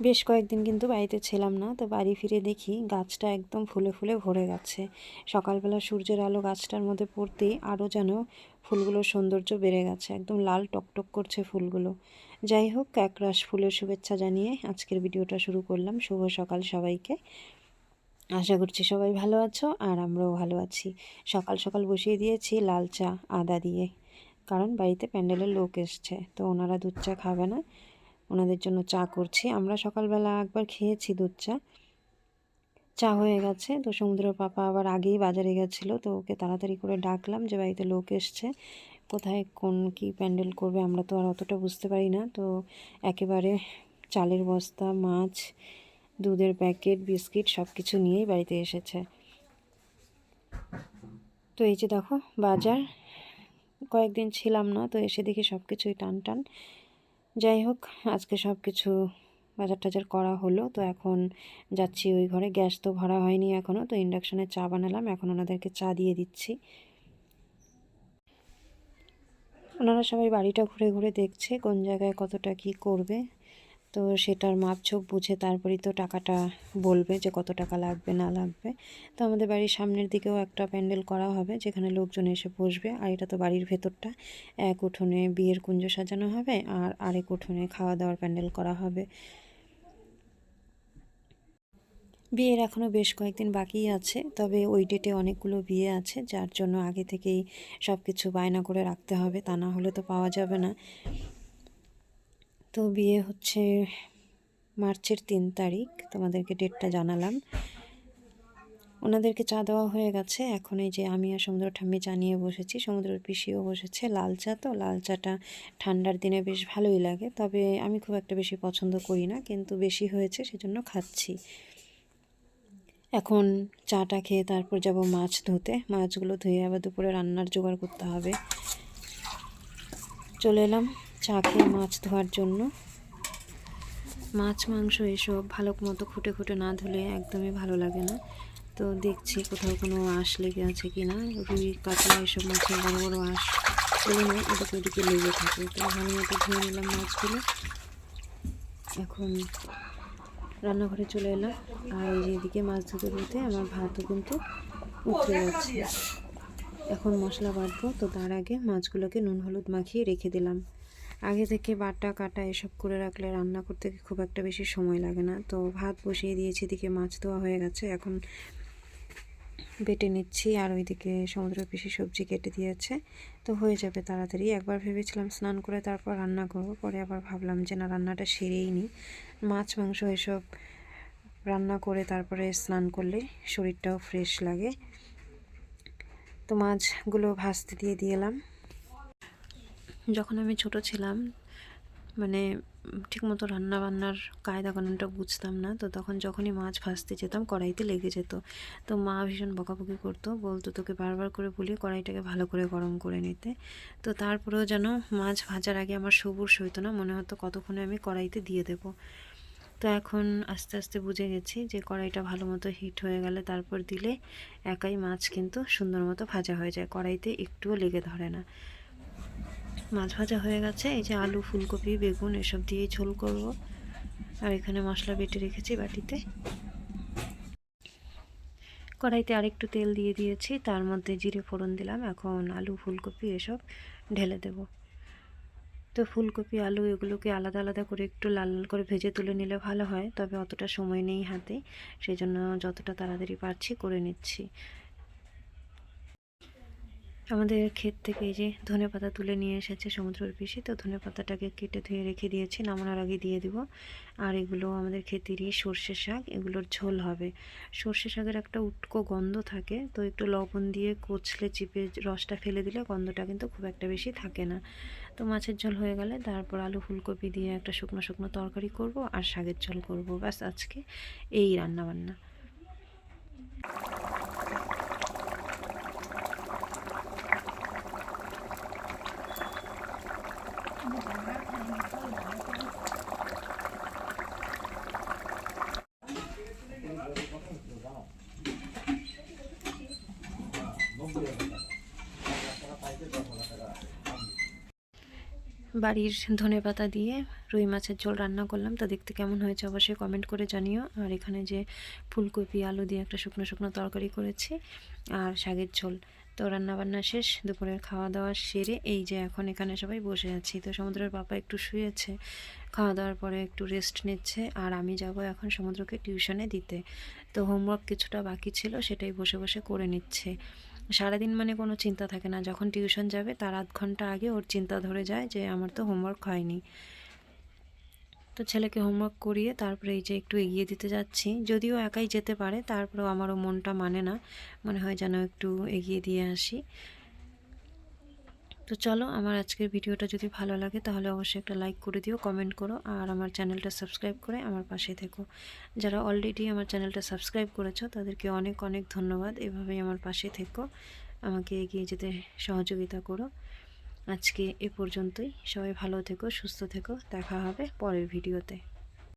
বেশ কয়েকদিন কিন্তু বাড়িতে ছিলাম না, তো বাড়ি ফিরে দেখি গাছটা একদম ফুলে ফুলে ভরে গেছে। সকালবেলা সূর্যের আলো গাছটার মধ্যে পড়তেই আরও যেন ফুলগুলোর সৌন্দর্য বেড়ে গেছে, একদম লাল টকটক করছে ফুলগুলো। যাই হোক, একরাশ ফুলের শুভেচ্ছা জানিয়ে আজকের ভিডিওটা শুরু করলাম। শুভ সকাল সবাইকে। আশা করছি সবাই ভালো আছো, আর আমরাও ভালো আছি। সকাল সকাল বসিয়ে দিয়েছি লাল চা আদা দিয়ে, কারণ বাড়িতে প্যান্ডেলের লোক এসছে, তো ওনারা দুধ চা খাবে না, ওনাদের জন্য চা করছি। আমরা সকালবেলা একবার খেয়েছি দুধ চা, চা হয়ে গেছে। তো সমুদ্রের পাপা আবার আগেই বাজারে গেছিলো, তো ওকে তাড়াতাড়ি করে ডাকলাম যে বাড়িতে লোক এসছে, কোথায় কোন কি প্যান্ডেল করবে আমরা তো আর অতটা বুঝতে পারি না। তো একেবারে চালের বস্তা, মাছ, দুধের প্যাকেট, বিস্কিট সব কিছু নিয়েই বাড়িতে এসেছে। তো এই যে দেখো বাজার, কয়েকদিন ছিলাম না, তো এসে দেখি সব কিছুই টান টান। যাই হোক, আজকে সব কিছু বাজার টাজার করা হলো। তো এখন যাচ্ছি ওই ঘরে, গ্যাস তো ভরা হয়নি এখনও, তো ইন্ডাকশানে চা বানালাম, এখন ওনাদেরকে চা দিয়ে দিচ্ছি। ওনারা সবাই বাড়িটা ঘুরে ঘুরে দেখছে কোন জায়গায় কতটা কি করবে, তো সেটার মাপঝোপ বুঝে তারপরেই তো টাকাটা বলবে যে কত টাকা লাগবে না লাগবে। তো আমাদের বাড়ির সামনের দিকেও একটা প্যান্ডেল করা হবে, যেখানে লোকজন এসে বসবে। আর এটা তো বাড়ির ভেতরটা, এক উঠোনে বিয়ের কুঞ্জ সাজানো হবে, আর আরেক উঠোনে খাওয়া দাওয়ার প্যান্ডেল করা হবে। বিয়ের এখনও বেশ কয়েকদিন বাকি আছে, তবে ওই ডেটে অনেকগুলো বিয়ে আছে, যার জন্য আগে থেকেই সব কিছু বায়না করে রাখতে হবে, তা না হলে তো পাওয়া যাবে না। তো বিয়ে হচ্ছে মার্চের 3 তারিখ, তোমাদেরকে ডেটটা জানালাম। ওনাদেরকে চা দেওয়া হয়ে গেছে, এখন এই যে আমি আর সমুদ্র ঠাম্মি চা নিয়ে বসেছি, সমুদ্রের পিসিও বসেছে। লাল চা, তো লাল চাটা ঠান্ডার দিনে বেশ ভালোই লাগে, তবে আমি খুব একটা বেশি পছন্দ করি না, কিন্তু বেশি হয়েছে সেজন্য খাচ্ছি। এখন চাটা খেয়ে তারপর যাব মাছ ধুতে, মাছগুলো ধুয়ে আবার দুপুরে রান্নার জোগাড় করতে হবে। চলে এলাম চা খেয়ে মাছ ধোয়ার জন্য। মাছ মাংস এসব ভালো মতো খুঁটে খুঁটে না ধুলে একদমই ভালো লাগে না। তো দেখছি কোথাও কোনো আঁশ লেগে আছে কি না, রুই কাতলা এসব মাছের বড় বড় আঁশ এগুলো নয়, এদিকে ওদিকে লেগে থাকে। তো ভালো মতো ধুয়ে নিলাম মাছগুলো। এখন রান্নাঘরে চলে এলাম, আর এই যে এদিকে মাছ ধুতে ধুতে আমার ভাতও কিন্তু উঠে যাচ্ছে। এখন মশলা বাটবো, তো তার আগে মাছগুলোকে নুন হলুদ মাখিয়ে রেখে দিলাম। আগে থেকে বাটা কাটা এসব করে রাখলে রান্না করতে খুব একটা বেশি সময় লাগে না। তো ভাত বসিয়ে দিয়েছি, এদিকে মাছ ধোয়া হয়ে গেছে, এখন বেটে নিচ্ছি। আর ওইদিকে সমুদ্র পিসি সবজি কেটে দিয়েছে, তো হয়ে যাবে তাড়াতাড়ি। একবার ভেবেছিলাম স্নান করে তারপর রান্না করব, পরে আবার ভাবলাম যে না, রান্নাটা সেরেই নিই। মাছ মাংস এসব রান্না করে তারপরে স্নান করলে শরীরটাও ফ্রেশ লাগে। তো মাছগুলো ভাজতে দিয়ে দিলাম। যখন আমি ছোট ছিলাম, মানে ঠিকমতো রান্না বান্নার কায়দা কানুনটা বুঝতাম না, তো তখন যখনই মাছ ভাজতে যেতাম কড়াইতে লেগে যেত। তো মা ভীষণ বকাবকি করতো, বলতো তোকে বারবার করে বলি কড়াইটাকে ভালো করে গরম করে নিতে। তো তারপরেও যেন মাছ ভাজার আগে আমার সবুর সইতো না, মনে হতো কতক্ষণে আমি কড়াইতে দিয়ে দেব। তো এখন আস্তে আস্তে বুঝে গেছি যে কড়াইটা ভালো মতো হিট হয়ে গেলে তারপর দিলে একাই মাছ কিন্তু সুন্দর মতো ভাজা হয়ে যায়, কড়াইতে একটুও লেগে ধরে না। মাছ ভাজা হয়ে গেছে, এই যে আলু, ফুলকপি, বেগুন এসব দিয়েই ঝোল করব। আর এখানে মশলা বেটে রেখেছি বাটিতে। কড়াইতে আরেকটু তেল দিয়ে দিয়েছি, তার মধ্যে জিরে ফোড়ন দিলাম। এখন আলু, ফুলকপি এসব ঢেলে দেব। তো ফুলকপি, আলু এগুলোকে আলাদা আলাদা করে একটু লাল লাল করে ভেজে তুলে নিলে ভালো হয়, তবে অতটা সময় নেই হাতে, সেই জন্য যতটা তাড়াতাড়ি পারছি করে নিচ্ছি। আমাদের ক্ষেত থেকে এই যে ধনেপাতা তুলে নিয়ে এসেছে সমুদ্রের পিসি, তো ধনেপাতাটাকে কেটে ধুয়ে রেখে দিয়েছি, নামানোর আগে দিয়ে দিব। আর এগুলো আমাদের ক্ষেতেরই সর্ষে শাক, এগুলোর ঝোল হবে। সর্ষে শাকের একটা উটকো গন্ধ থাকে, তো একটু লবণ দিয়ে কচলে চিপে রসটা ফেলে দিলে গন্ধটা কিন্তু খুব একটা বেশি থাকে না। তো মাছের ঝোল হয়ে গেলে তারপর আলু ফুলকপি দিয়ে একটা শুকনো শুকনো তরকারি করব, আর শাকের ঝোল করব। ব্যাস, আজকে এই রান্নাবান্না। বাড়ির ধনেপাতা দিয়ে রুই মাছের ঝোল রান্না করলাম। তো দেখতে কেমন হয়েছে অবশ্যই কমেন্ট করে জানিও। আর এখানে যে ফুলকপি আলু দিয়ে একটা শুকনো শুকনো তরকারি করেছি আর শাকের ঝোল। তো রান্নাবান্না শেষ, দুপুরের খাওয়া দাওয়া সেরে এই যে এখন এখানে সবাই বসে আছি। তো সমুদ্রের পাপা একটু শুয়েছে, খাওয়া দাওয়ার পরে একটু রেস্ট নিচ্ছে, আর আমি যাব এখন সমুদ্রকে টিউশনে দিতে। তো হোমওয়ার্ক কিছুটা বাকি ছিল, সেটাই বসে বসে করে নিচ্ছে। সারাদিন মানে কোনো চিন্তা থাকে না, যখন টিউশন যাবে তার আধ ঘন্টা আগে ওর চিন্তা ধরে যায় যে আমার তো হোমওয়ার্ক হয়নি। তো ছেলেকে হোমওয়ার্ক করিয়ে তারপরে এই যে একটু এগিয়ে দিতে যাচ্ছি, যদিও একাই যেতে পারে, তারপরেও আমারও মনটা মানে না, মনে হয় যেন একটু এগিয়ে দিয়ে আসি। তো চলো, আমার আজকের ভিডিওটা যদি ভালো লাগে তাহলে অবশ্যই একটা লাইক করে দিও, কমেন্ট করো, আর আমার চ্যানেলটা সাবস্ক্রাইব করে আমার পাশে থেকো। যারা অলরেডি আমার চ্যানেলটা সাবস্ক্রাইব করেছো তাদেরকে অনেক অনেক ধন্যবাদ। এভাবেই আমার পাশে থেকো, আমাকে এগিয়ে যেতে সহযোগিতা করো। আজকে এ পর্যন্তই, সবাই ভালো থেকো, সুস্থ থেকো, দেখা হবে পরের ভিডিওতে।